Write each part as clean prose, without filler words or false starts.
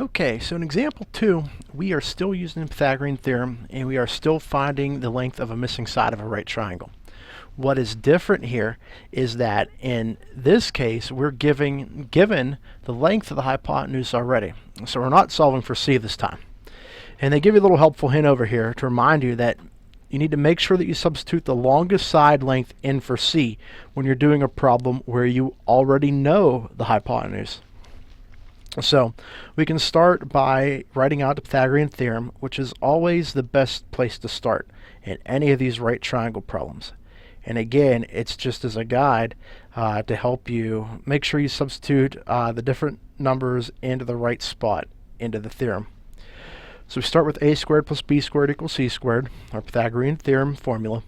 Okay, so in example 2, we are still using the Pythagorean theorem, and we are still finding the length of a missing side of a right triangle. What is different here is that in this case, we're given the length of the hypotenuse already. So we're not solving for c this time. And they give you a little helpful hint over here to remind you that you need to make sure that you substitute the longest side length in for c when you're doing a problem where you already know the hypotenuse. So we can start by writing out the Pythagorean theorem, which is always the best place to start in any of these right triangle problems. And again, it's just as a guide to help you make sure you substitute the different numbers into the right spot into the theorem. So we start with a squared plus b squared equals c squared, our Pythagorean theorem formula.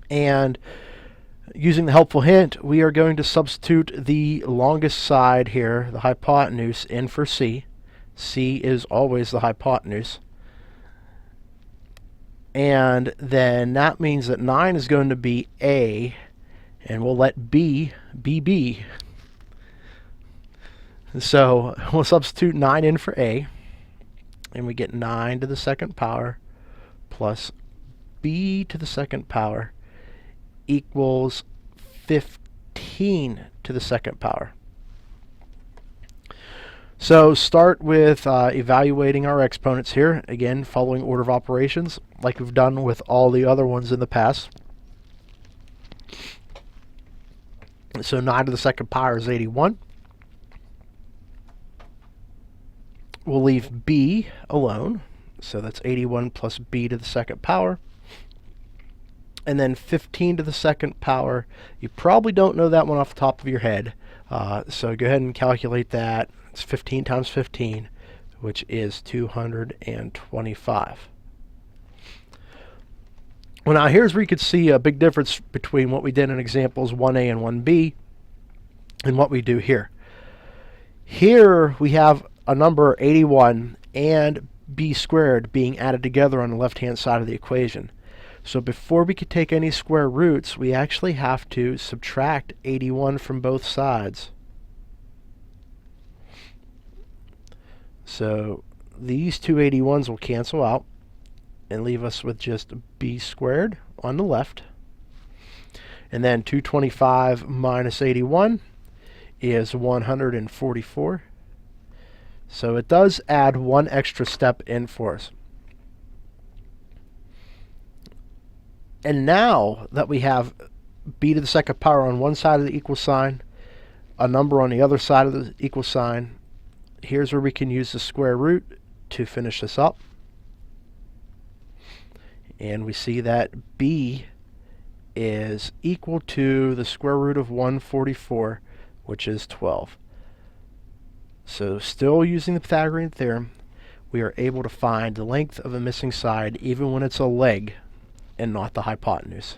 And using the helpful hint, we are going to substitute the longest side here, the hypotenuse, in for c. c is always the hypotenuse. And then that means that 9 is going to be a, and we'll let b be b. So we'll substitute 9 in for a, and we get 9 to the second power plus b to the second power equals 15 to the second power. So start with evaluating our exponents here, again following order of operations like we've done with all the other ones in the past. So 9 to the second power is 81. We'll leave b alone, so that's 81 plus b to the second power. And then 15 to the second power, you probably don't know that one off the top of your head, so go ahead and calculate that. It's 15 times 15, which is 225. Well, now here's where you could see a big difference between what we did in examples 1a and 1b and what we do here. Here we have a number 81 and b squared being added together on the left-hand side of the equation. So before we could take any square roots, we actually have to subtract 81 from both sides. So these two 81s will cancel out and leave us with just b squared on the left. And then 225 minus 81 is 144. So it does add one extra step in for us. And now that we have b to the second power on one side of the equal sign, a number on the other side of the equal sign, here's where we can use the square root to finish this up. And we see that b is equal to the square root of 144, which is 12. So still using the Pythagorean theorem, we are able to find the length of a missing side even when it's a leg and not the hypotenuse.